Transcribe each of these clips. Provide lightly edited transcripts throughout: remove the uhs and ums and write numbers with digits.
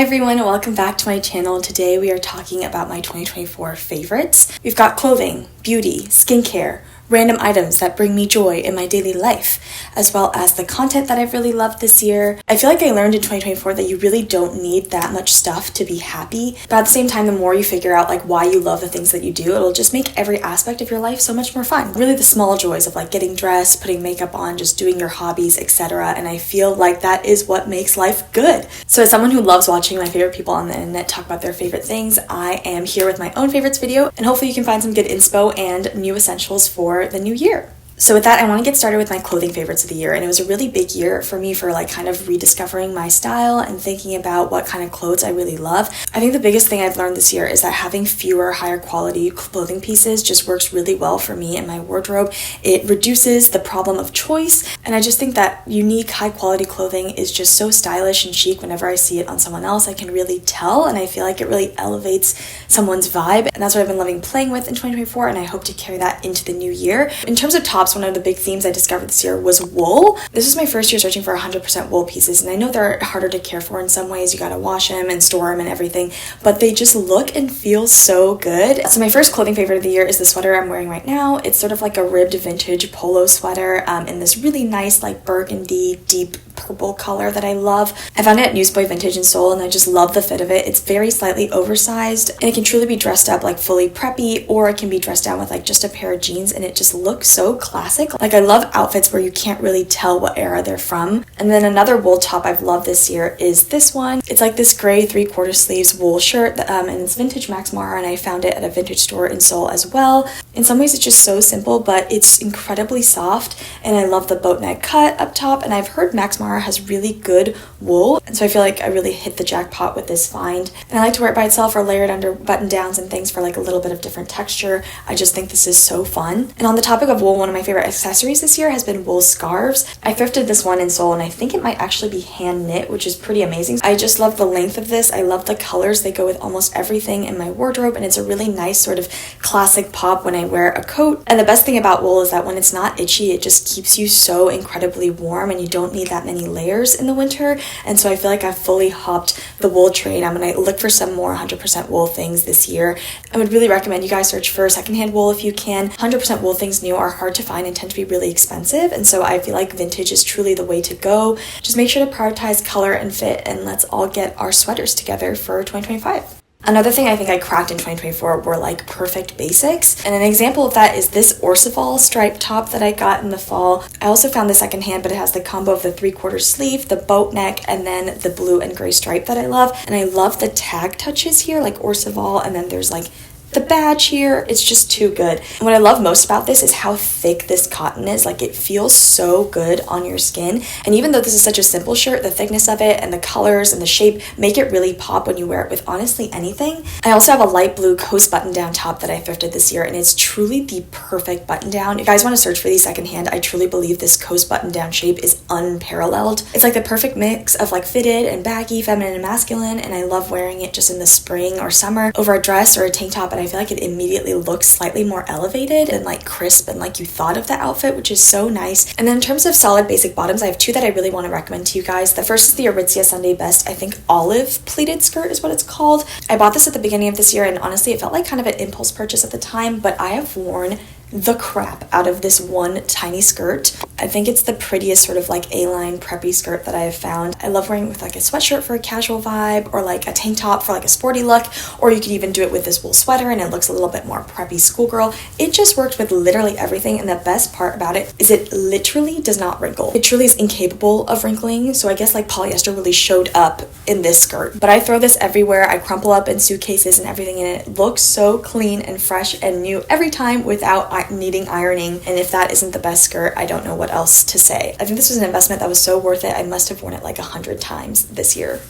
Hi everyone, welcome back to my channel. Today we are talking about my 2024 favorites. We've got clothing, beauty, skincare, random items that bring me joy in my daily life, as well as the content that I've really loved this year. I feel like I learned in 2024 that you really don't need that much stuff to be happy, but at the same time, the more you figure out like why you love the things that you do, it'll just make every aspect of your life so much more fun. Really the small joys of like getting dressed, putting makeup on, just doing your hobbies, etc. And I feel like that is what makes life good. So as someone who loves watching my favorite people on the internet talk about their favorite things, I am here with my own favorites video, and hopefully you can find some good inspo and new essentials for the new year. So with that, I want to get started with my clothing favorites of the year, and it was a really big year for me for like kind of rediscovering my style and thinking about what kind of clothes I really love. I think the biggest thing I've learned this year is that having fewer higher quality clothing pieces just works really well for me and my wardrobe. It reduces the problem of choice, and I just think that unique high quality clothing is just so stylish and chic. Whenever I see it on someone else, I can really tell, and I feel like it really elevates someone's vibe, and that's what I've been loving playing with in 2024, and I hope to carry that into the new year. In terms of tops, one of the big themes I discovered this year was wool. This was my first year searching for 100% wool pieces, and I know they're harder to care for in some ways. You gotta wash them and store them and everything, but they just look and feel so good. So my first clothing favorite of the year is the sweater I'm wearing right now. It's sort of like a ribbed vintage polo sweater in this really nice like burgundy deep purple color that I love. I found it at Newsboy Vintage in Seoul, and I just love the fit of it. It's very slightly oversized, and it can truly be dressed up like fully preppy, or it can be dressed down with like just a pair of jeans, and it just looks so classic. Like I love outfits where you can't really tell what era they're from. And then another wool top I've loved this year is this one. It's like this gray 3/4 sleeves wool shirt, and it's vintage Max Mara, and I found it at a vintage store in Seoul as well. In some ways it's just so simple, but it's incredibly soft, and I love the boat neck cut up top, and I've heard Max Mara has really good wool, and so I feel like I really hit the jackpot with this find. And I like to wear it by itself or layered under button downs and things for like a little bit of different texture. I just think this is so fun. And on the topic of wool, one of my favorite accessories this year has been wool scarves. I thrifted this one in Seoul, and I think it might actually be hand knit, which is pretty amazing. I just love the length of this. I love the colors. They go with almost everything in my wardrobe, and it's a really nice sort of classic pop when I wear a coat. And the best thing about wool is that when it's not itchy, it just keeps you so incredibly warm, and you don't need that many layers in the winter. And so I feel like I've fully hopped the wool train. I'm gonna look for some more 100% wool things this year. I would really recommend you guys search for secondhand wool if you can. 100% wool things new are hard to find and tend to be really expensive, and so I feel like vintage is truly the way to go. Just make sure to prioritize color and fit, and let's all get our sweaters together for 2025. Another thing I think I cracked in 2024 were like perfect basics, and an example of that is this Orcival striped top that I got in the fall. I also found the secondhand, but it has the combo of the 3/4 sleeve, the boat neck, and then the blue and gray stripe that I love. And I love the tag touches here, like Orcival, and then there's like the badge here. It's just too good. And what I love most about this is how thick this cotton is. Like it feels so good on your skin. And even though this is such a simple shirt, the thickness of it and the colors and the shape make it really pop when you wear it with honestly anything. I also have a light blue Coast button down top that I thrifted this year, and it's truly the perfect button down. If you guys want to search for these secondhand, I truly believe this Coast button down shape is unparalleled. It's like the perfect mix of like fitted and baggy, feminine and masculine, and I love wearing it just in the spring or summer over a dress or a tank top, and I feel like it immediately looks slightly more elevated and like crisp and like you thought of the outfit, which is so nice. And then in terms of solid basic bottoms, I have two that I really want to recommend to you guys. The first is the Aritzia Sunday Best, I think olive pleated skirt is what it's called. I bought this at the beginning of this year, and honestly it felt like kind of an impulse purchase at the time, but I have worn the crap out of this one tiny skirt. I think it's the prettiest sort of like A-line preppy skirt that I have found. I love wearing it with like a sweatshirt for a casual vibe, or like a tank top for like a sporty look, or you could even do it with this wool sweater and it looks a little bit more preppy schoolgirl. It just worked with literally everything, and the best part about it is it literally does not wrinkle. It truly is incapable of wrinkling, so I guess like polyester really showed up in this skirt. But I throw this everywhere. I crumple up in suitcases and everything, and it looks so clean and fresh and new every time without needing ironing. And if that isn't the best skirt, I don't know what else to say. I think this was an investment that was so worth it. I must have worn it like 100 times this year.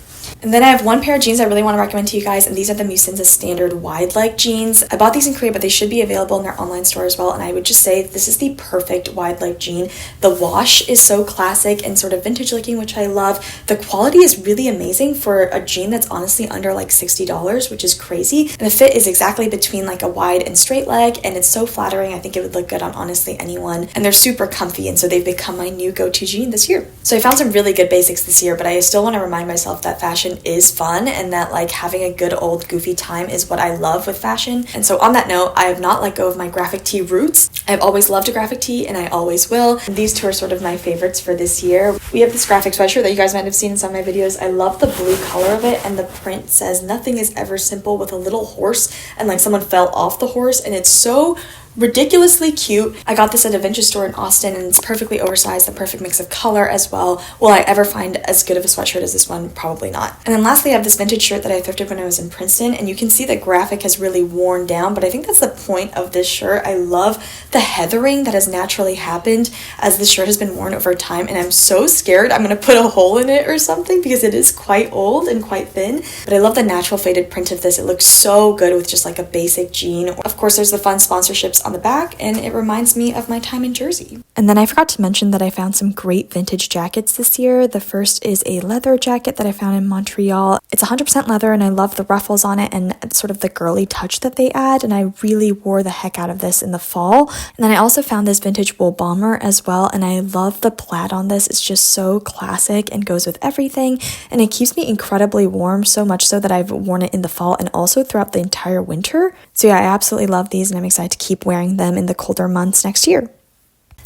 And then I have one pair of jeans I really want to recommend to you guys, and these are the Musinsa standard wide leg jeans. I bought these in Korea, but they should be available in their online store as well, and I would just say this is the perfect wide leg jean. The wash is so classic and sort of vintage looking, which I love. The quality is really amazing for a jean that's honestly under like $60, which is crazy. And the fit is exactly between like a wide and straight leg, and it's so flattering. I think it would look good on honestly anyone, and they're super comfy, and so they've become my new go-to jean this year. So I found some really good basics this year, but I still want to remind myself that fashion fashion is fun and that like having a good old goofy time is what I love with fashion. And so on that note, I have not let go of my graphic tee roots. I've always loved a graphic tee and I always will. And these two are sort of my favorites for this year. We have this graphic sweatshirt that you guys might have seen in some of my videos. I love the blue color of it, and the print says nothing is ever simple, with a little horse and like someone fell off the horse, and it's so ridiculously cute. I got this at a vintage store in Austin and it's perfectly oversized, the perfect mix of color as well. Will I ever find as good of a sweatshirt as this one? Probably not. And then lastly, I have this vintage shirt that I thrifted when I was in Princeton, and you can see the graphic has really worn down, but I think that's the point of this shirt. I love the heathering that has naturally happened as the shirt has been worn over time, and I'm so scared I'm gonna put a hole in it or something because it is quite old and quite thin, but I love the natural faded print of this. It looks so good with just like a basic jean. Of course, there's the fun sponsorships on the back, and it reminds me of my time in Jersey. And then I forgot to mention that I found some great vintage jackets this year. The first is a leather jacket that I found in Montreal. It's 100% leather, and I love the ruffles on it and sort of the girly touch that they add, and I really wore the heck out of this in the fall. And then I also found this vintage wool bomber as well, and I love the plaid on this. It's just so classic and goes with everything, and it keeps me incredibly warm, so much so that I've worn it in the fall and also throughout the entire winter. So yeah, I absolutely love these, and I'm excited to keep wearing them in the colder months next year.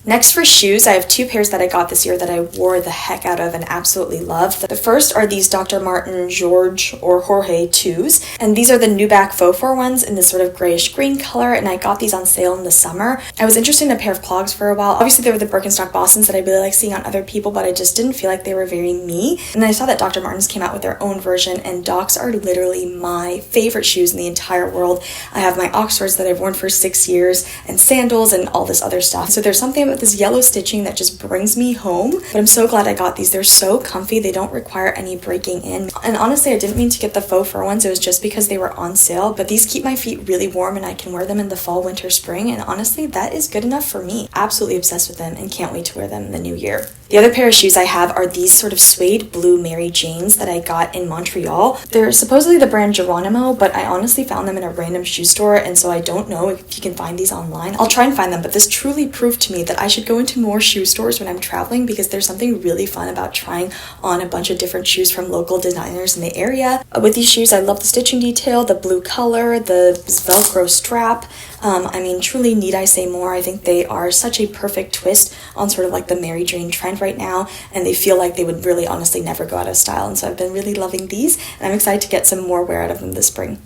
Next for shoes, I have two pairs that I got this year that I wore the heck out of and absolutely loved. The first are these Dr. Martin George or Jorge 2s, and these are the Nuback faux fur ones in this sort of grayish green color, and I got these on sale in the summer. I was interested in a pair of clogs for a while. Obviously, they were the Birkenstock Bostons that I really like seeing on other people, but I just didn't feel like they were very me. And then I saw that Dr. Martens came out with their own version, and Docs are literally my favorite shoes in the entire world. I have my Oxfords that I've worn for 6 years, and sandals and all this other stuff. So there's something about this yellow stitching that just brings me home, but I'm so glad I got these. They're so comfy, they don't require any breaking in, and honestly I didn't mean to get the faux fur ones. It was just because they were on sale, but these keep my feet really warm and I can wear them in the fall, winter, spring, and honestly that is good enough for me. Absolutely obsessed with them and can't wait to wear them in the new year. The other pair of shoes I have are these sort of suede blue Mary Janes that I got in Montreal. They're supposedly the brand Geronimo, but I honestly found them in a random shoe store, and so I don't know if you can find these online. I'll try and find them, but this truly proved to me that I should go into more shoe stores when I'm traveling, because there's something really fun about trying on a bunch of different shoes from local designers in the area. With these shoes, I love the stitching detail, the blue color, the Velcro strap. I mean, truly, need I say more? I think they are such a perfect twist on sort of like the Mary Jane trend right now, and they feel like they would really honestly never go out of style, and so I've been really loving these, and I'm excited to get some more wear out of them this spring.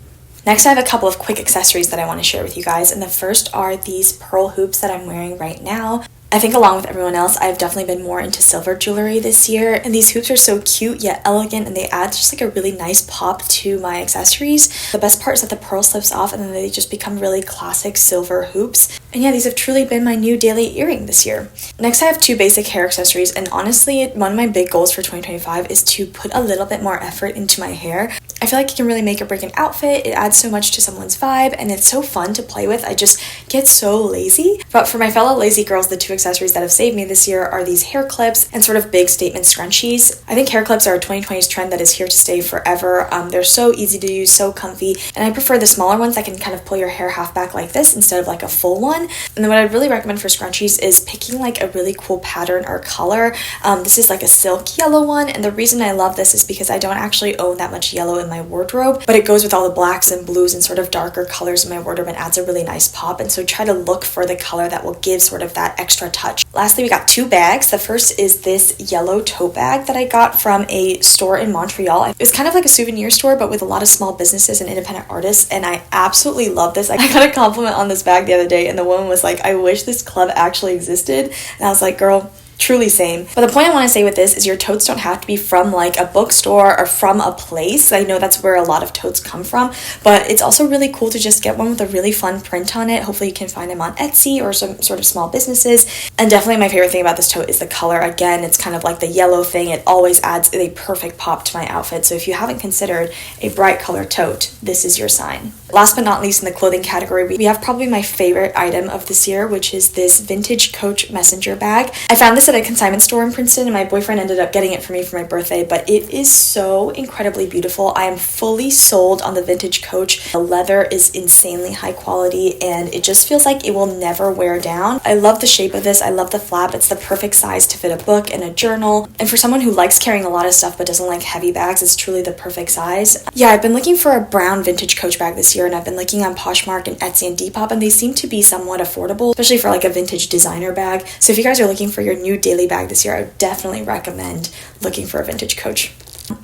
Next, I have a couple of quick accessories that I want to share with you guys, and the first are these pearl hoops that I'm wearing right now. I think along with everyone else, I've definitely been more into silver jewelry this year, and these hoops are so cute yet elegant, and they add just like a really nice pop to my accessories. The best part is that the pearl slips off and then they just become really classic silver hoops. And yeah, these have truly been my new daily earring this year. Next, I have two basic hair accessories, and honestly, one of my big goals for 2025 is to put a little bit more effort into my hair. I feel like it can really make or break an outfit. It adds so much to someone's vibe, and it's so fun to play with. I just get so lazy. But for my fellow lazy girls, the two accessories that have saved me this year are these hair clips and sort of big statement scrunchies. I think hair clips are a 2020s trend that is here to stay forever. They're so easy to use, so comfy, and I prefer the smaller ones that can kind of pull your hair half back like this instead of like a full one. And then what I'd really recommend for scrunchies is picking like a really cool pattern or color. This is like a silk yellow one, and the reason I love this is because I don't actually own that much yellow in my wardrobe, but it goes with all the blacks and blues and sort of darker colors in my wardrobe and adds a really nice pop, and so try to look for the color that will give sort of that extra touch. Lastly, we got two bags. The first is this yellow tote bag that I got from a store in Montreal. It was kind of like a souvenir store, but with a lot of small businesses and independent artists, and I absolutely love this. I got a compliment on this bag the other day, and the woman was like, I wish this club actually existed, and I was like, girl, truly same. But the point I want to say with this is your totes don't have to be from like a bookstore or from a place. I know that's where a lot of totes come from, but it's also really cool to just get one with a really fun print on it. Hopefully you can find them on Etsy or some sort of small businesses. And definitely my favorite thing about this tote is the color. Again, it's kind of like the yellow thing. It always adds a perfect pop to my outfit. So if you haven't considered a bright color tote, this is your sign. Last but not least, in the clothing category, we have probably my favorite item of this year, which is this vintage Coach messenger bag. I found this at a consignment store in Princeton, and my boyfriend ended up getting it for me for my birthday, but it is so incredibly beautiful. I am fully sold on the vintage coach. The leather is insanely high quality, and it just feels like it will never wear down. I love the shape of this. I love the flap. It's the perfect size to fit a book and a journal, and for someone who likes carrying a lot of stuff but doesn't like heavy bags, it's truly the perfect size. Yeah, I've been looking for a brown vintage coach bag this year, and I've been looking on Poshmark and Etsy and Depop, and they seem to be somewhat affordable, especially for like a vintage designer bag. So if you guys are looking for your new daily bag this year, I would definitely recommend looking for a vintage coach.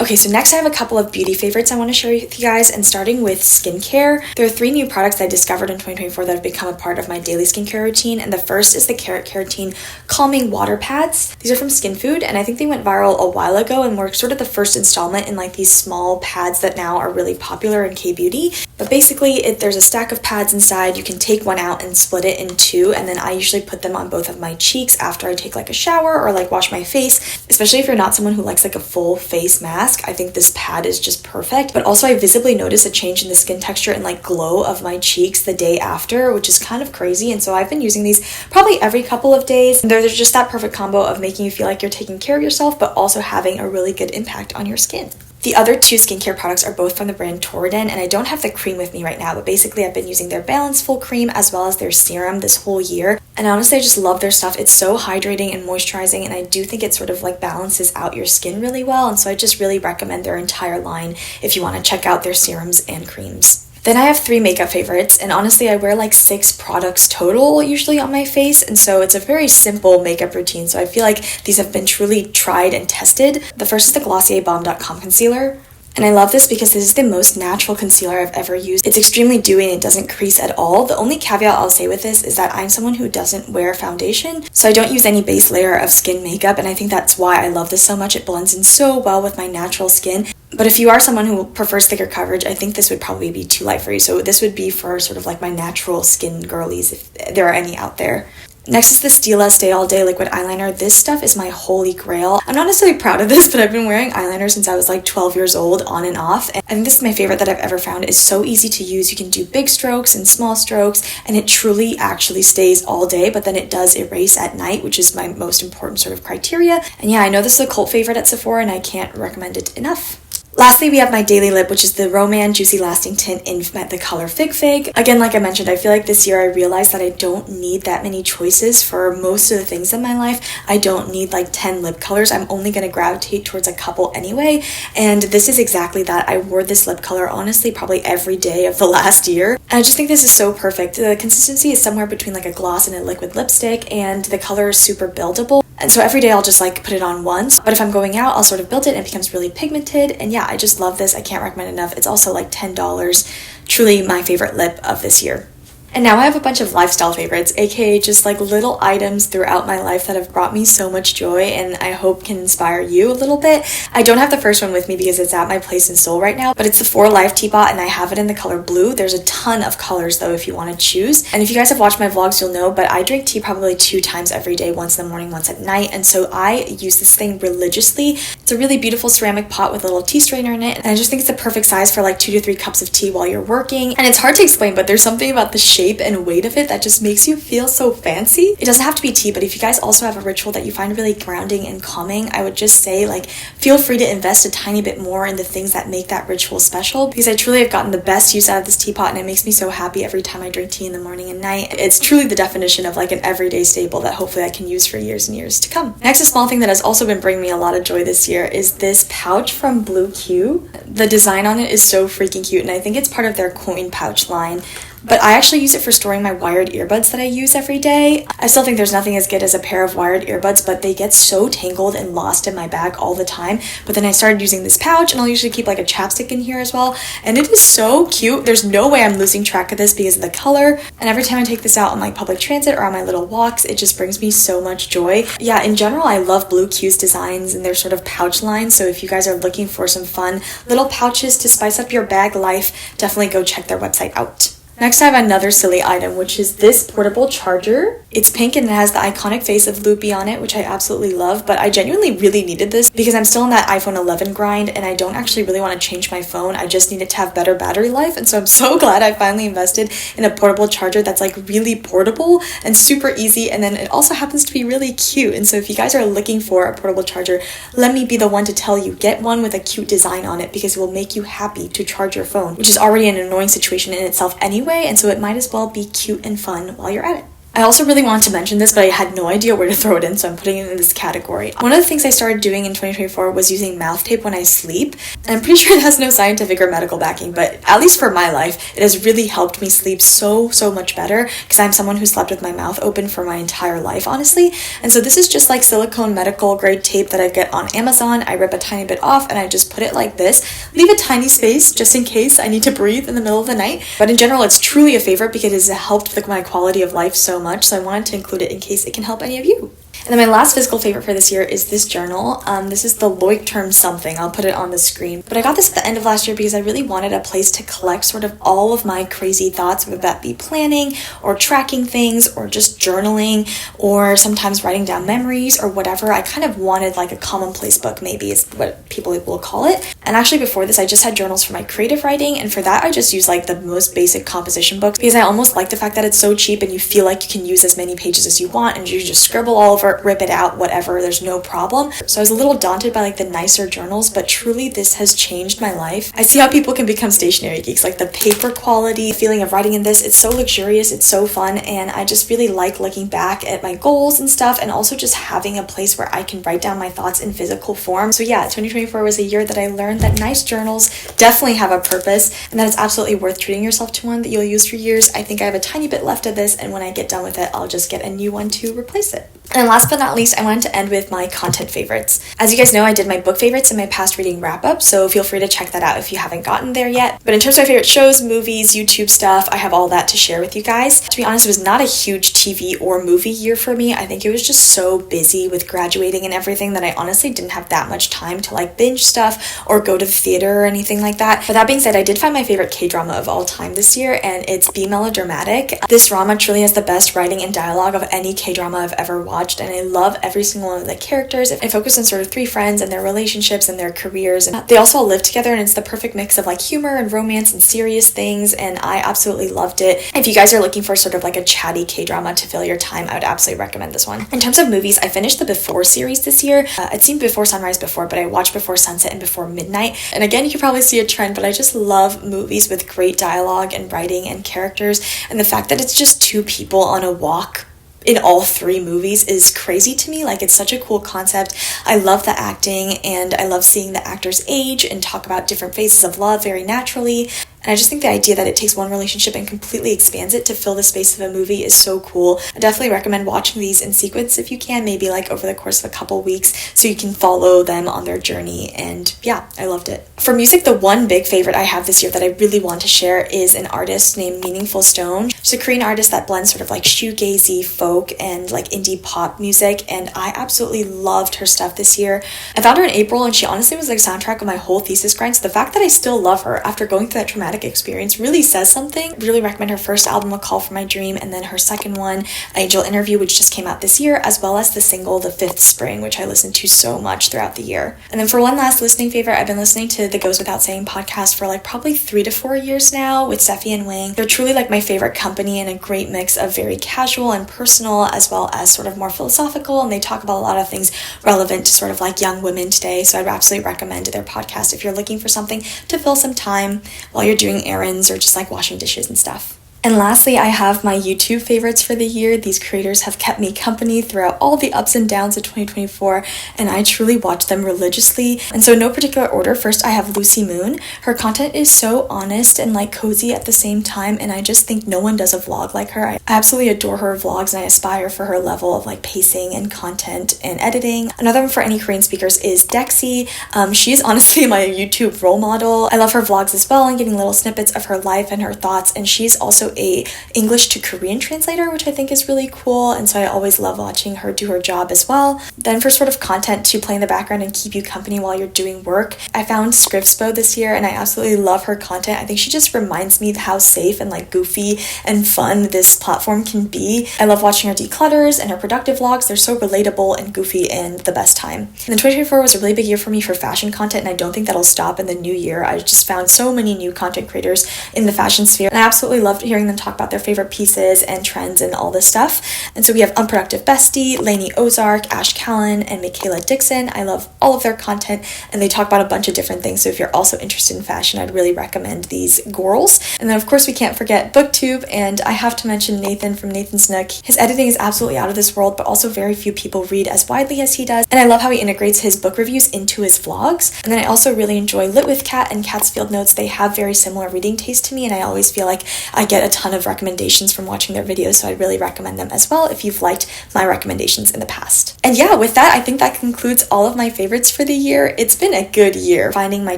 Okay, so next I have a couple of beauty favorites I want to share with you guys, and starting with skincare. There are 3 new products I discovered in 2024 that have become a part of my daily skincare routine, and the first is the Carrot Keratin Calming Water Pads. These are from Skin Food, and I think they went viral a while ago and were sort of the first installment in like these small pads that now are really popular in K-beauty. But basically, there's a stack of pads inside. You can take one out and split it in 2, and then I usually put them on both of my cheeks after I take like a shower or like wash my face, especially if you're not someone who likes like a full face mask. I think this pad is just perfect. But also I visibly noticed a change in the skin texture and like glow of my cheeks the day after, which is kind of crazy. And so I've been using these probably every couple of days. And they're just that perfect combo of making you feel like you're taking care of yourself, but also having a really good impact on your skin. The other 2 skincare products are both from the brand Torridon, and I don't have the cream with me right now, but basically I've been using their Balance Full Cream as well as their serum this whole year. And honestly, I just love their stuff. It's so hydrating and moisturizing, and I do think it sort of like balances out your skin really well. And so I just really recommend their entire line if you want to check out their serums and creams. Then I have 3 makeup favorites, and honestly I wear like 6 products total usually on my face, and so it's a very simple makeup routine, so I feel like these have been truly tried and tested. The first is the Glossier Balm.com concealer. And I love this because this is the most natural concealer I've ever used. It's extremely dewy and it doesn't crease at all. The only caveat I'll say with this is that I'm someone who doesn't wear foundation, so I don't use any base layer of skin makeup, and I think that's why I love this so much. It blends in so well with my natural skin. But if you are someone who prefers thicker coverage, I think this would probably be too light for you. So this would be for sort of like my natural skin girlies, if there are any out there. Next is the Stila Stay All Day Liquid Eyeliner. This stuff is my holy grail. I'm not necessarily proud of this, but I've been wearing eyeliner since I was like 12 years old, on and off. And I think this is my favorite that I've ever found. It's so easy to use. You can do big strokes and small strokes, and it truly actually stays all day, but then it does erase at night, which is my most important sort of criteria. And yeah, I know this is a cult favorite at Sephora, and I can't recommend it enough. Lastly, we have my daily lip, which is the Roman Juicy Lasting Tint in the color Fig Fig. Again, like I mentioned, I feel like this year I realized that I don't need that many choices for most of the things in my life. I don't need like 10 lip colors. I'm only going to gravitate towards a couple anyway. And this is exactly that. I wore this lip color, honestly, probably every day of the last year. And I just think this is so perfect. The consistency is somewhere between like a gloss and a liquid lipstick, and the color is super buildable. And so every day I'll just like put it on once, but if I'm going out, I'll sort of build it and it becomes really pigmented. And yeah, I just love this. I can't recommend enough. It's also like $10. Truly my favorite lip of this year. And now I have a bunch of lifestyle favorites, aka just like little items throughout my life that have brought me so much joy and I hope can inspire you a little bit. I don't have the first one with me because it's at my place in Seoul right now, but it's the 4 Life teapot and I have it in the color blue. There's a ton of colors though if you want to choose. And if you guys have watched my vlogs, you'll know, but I drink tea probably 2 times every day, once in the morning, once at night. And so I use this thing religiously. It's a really beautiful ceramic pot with a little tea strainer in it. And I just think it's the perfect size for like 2 to 3 cups of tea while you're working. And it's hard to explain, but there's something about the shape and weight of it that just makes you feel so fancy. It doesn't have to be tea, but if you guys also have a ritual that you find really grounding and calming, I would just say like feel free to invest a tiny bit more in the things that make that ritual special, because I truly have gotten the best use out of this teapot and it makes me so happy every time I drink tea in the morning and night. It's truly the definition of like an everyday staple that hopefully I can use for years and years to come. Next, a small thing that has also been bringing me a lot of joy this year is this pouch from Blue Q. The design on it is so freaking cute and I think it's part of their coin pouch line. But I actually use it for storing my wired earbuds that I use every day. I still think there's nothing as good as a pair of wired earbuds, but they get so tangled and lost in my bag all the time. But then I started using this pouch, and I'll usually keep like a chapstick in here as well. And it is so cute. There's no way I'm losing track of this because of the color. And every time I take this out on like public transit or on my little walks, it just brings me so much joy. Yeah, in general, I love Blue Q's designs and their sort of pouch line. So if you guys are looking for some fun little pouches to spice up your bag life, definitely go check their website out. Next, I have another silly item, which is this portable charger. It's pink and it has the iconic face of Loopy on it, which I absolutely love, but I genuinely really needed this because I'm still in that iPhone 11 grind and I don't actually really want to change my phone. I just need it to have better battery life, and so I'm so glad I finally invested in a portable charger that's like really portable and super easy, and then it also happens to be really cute. And so if you guys are looking for a portable charger, let me be the one to tell you, get one with a cute design on it because it will make you happy to charge your phone, which is already an annoying situation in itself anyway. And so it might as well be cute and fun while you're at it. I also really wanted to mention this, but I had no idea where to throw it in, so I'm putting it in this category. One of the things I started doing in 2024 was using mouth tape when I sleep. And I'm pretty sure it has no scientific or medical backing, but at least for my life, it has really helped me sleep so much better because I'm someone who slept with my mouth open for my entire life, honestly. And so this is just like silicone medical grade tape that I get on Amazon. I rip a tiny bit off and I just put it like this. Leave a tiny space just in case I need to breathe in the middle of the night. But in general, it's truly a favorite because it has helped with my quality of life so much, so I wanted to include it in case it can help any of you. And then my last physical favorite for this year is this journal. This is the Leuchtturm something. I'll put it on the screen. But I got this at the end of last year because I really wanted a place to collect sort of all of my crazy thoughts, whether that be planning or tracking things or just journaling or sometimes writing down memories or whatever. I kind of wanted like a commonplace book, maybe is what people will call it. And actually before this, I just had journals for my creative writing. And for that, I just used like the most basic composition books because I almost like the fact that it's so cheap and you feel like you can use as many pages as you want and you just scribble all over, rip it out, whatever, there's no problem. So I was a little daunted by like the nicer journals, but truly this has changed my life. I see how people can become stationery geeks, like the paper quality, the feeling of writing in this, it's so luxurious, it's so fun, and I just really like looking back at my goals and stuff, and also just having a place where I can write down my thoughts in physical form. So yeah, 2024 was a year that I learned that nice journals definitely have a purpose, and that it's absolutely worth treating yourself to one that you'll use for years. I think I have a tiny bit left of this, and when I get done with it, I'll just get a new one to replace it. And last but not least, I wanted to end with my content favorites. As you guys know, I did my book favorites and my past reading wrap-up, so feel free to check that out if you haven't gotten there yet. But in terms of my favorite shows, movies, YouTube stuff, I have all that to share with you guys. To be honest, it was not a huge TV or movie year for me. I think it was just so busy with graduating and everything that I honestly didn't have that much time to like binge stuff or go to the theater or anything like that. But that being said, I did find my favorite K-drama of all time this year, and it's Be Melodramatic. This drama truly has the best writing and dialogue of any K-drama I've ever watched, and I love every single one of the characters. It focuses on sort of three friends and their relationships and their careers, and they also all live together, and it's the perfect mix of like humor and romance and serious things, and I absolutely loved it. If you guys are looking for sort of like a chatty K-drama to fill your time, I would absolutely recommend this one. In terms of movies, I finished the Before series this year. I'd seen Before Sunrise before, but I watched Before Sunset and Before Midnight, and again, you can probably see a trend, but I just love movies with great dialogue and writing and characters, and the fact that it's just two people on a walk in all three movies is crazy to me. Like, it's such a cool concept. I love the acting, and I love seeing the actors age and talk about different phases of love very naturally. And I just think the idea that it takes one relationship and completely expands it to fill the space of a movie is so cool. I definitely recommend watching these in sequence if you can, maybe like over the course of a couple weeks, so you can follow them on their journey. And yeah, I loved it. For music, the one big favorite I have this year that I really want to share is an artist named Meaningful Stone. She's a Korean artist that blends sort of like shoegazy, folk, and like indie pop music, and I absolutely loved her stuff this year. I found her in April, and she honestly was like soundtrack of my whole thesis grind, so the fact that I still love her after going through that traumatic experience really says something. Really recommend her first album, A Call for My Dream, and then her second one, Angel Interview, which just came out this year, as well as the single The Fifth Spring, which I listened to so much throughout the year. And then for one last listening favorite, I've been listening to the Goes Without Saying podcast for like probably 3 to 4 years now with Steffi and Wang. They're truly like my favorite company, and a great mix of very casual and personal as well as sort of more philosophical, and they talk about a lot of things relevant to sort of like young women today. So I'd absolutely recommend their podcast if you're looking for something to fill some time while you're doing errands or just like washing dishes and stuff. And lastly, I have my YouTube favorites for the year. These creators have kept me company throughout all the ups and downs of 2024, and I truly watch them religiously. And so in no particular order, first I have Lucy Moon. Her content is so honest and like cozy at the same time, and I just think no one does a vlog like her. I absolutely adore her vlogs, and I aspire for her level of like pacing and content and editing. Another one for any Korean speakers is Dexy. She is honestly my YouTube role model. I love her vlogs as well and getting little snippets of her life and her thoughts, and she's also a English to Korean translator, which I think is really cool, and so I always love watching her do her job as well. Then for sort of content to play in the background and keep you company while you're doing work, I found Scriptspo this year, and I absolutely love her content. I think she just reminds me how safe and like goofy and fun this platform can be. I love watching her declutters and her productive vlogs. They're so relatable and goofy and the best time. And then 2024 was a really big year for me for fashion content, and I don't think that'll stop in the new year. I just found so many new content creators in the fashion sphere, and I absolutely loved hearing them talk about their favorite pieces and trends and all this stuff. And so we have Unproductive Bestie, Lainey Ozark, Ash Callan, and Michaela Dixon. I love all of their content, and they talk about a bunch of different things. So if you're also interested in fashion, I'd really recommend these girls. And then of course we can't forget BookTube, and I have to mention Nathan from Nathan's Nook. His editing is absolutely out of this world, but also very few people read as widely as he does. And I love how he integrates his book reviews into his vlogs. And then I also really enjoy Lit with Kat and Kat's Field Notes. They have very similar reading taste to me, and I always feel like I get a ton of recommendations from watching their videos, so I'd really recommend them as well if you've liked my recommendations in the past. And yeah, with that, I think that concludes all of my favorites for the year. It's been a good year finding my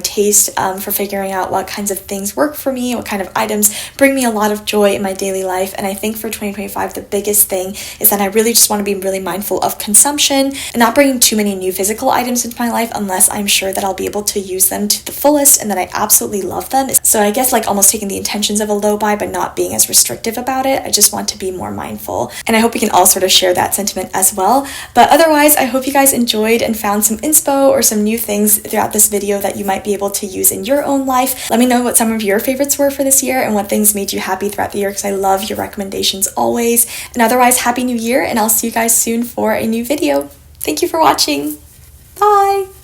taste for figuring out what kinds of things work for me, what kind of items bring me a lot of joy in my daily life. And I think for 2025, the biggest thing is that I really just want to be really mindful of consumption and not bringing too many new physical items into my life unless I'm sure that I'll be able to use them to the fullest and that I absolutely love them. So I guess like almost taking the intentions of a low buy but not being as restrictive about it. I just want to be more mindful, and I hope we can all sort of share that sentiment as well. But otherwise, I hope you guys enjoyed and found some inspo or some new things throughout this video that you might be able to use in your own life. Let me know what some of your favorites were for this year and what things made you happy throughout the year, because I love your recommendations always. And otherwise, Happy New Year, and I'll see you guys soon for a new video. Thank you for watching. Bye!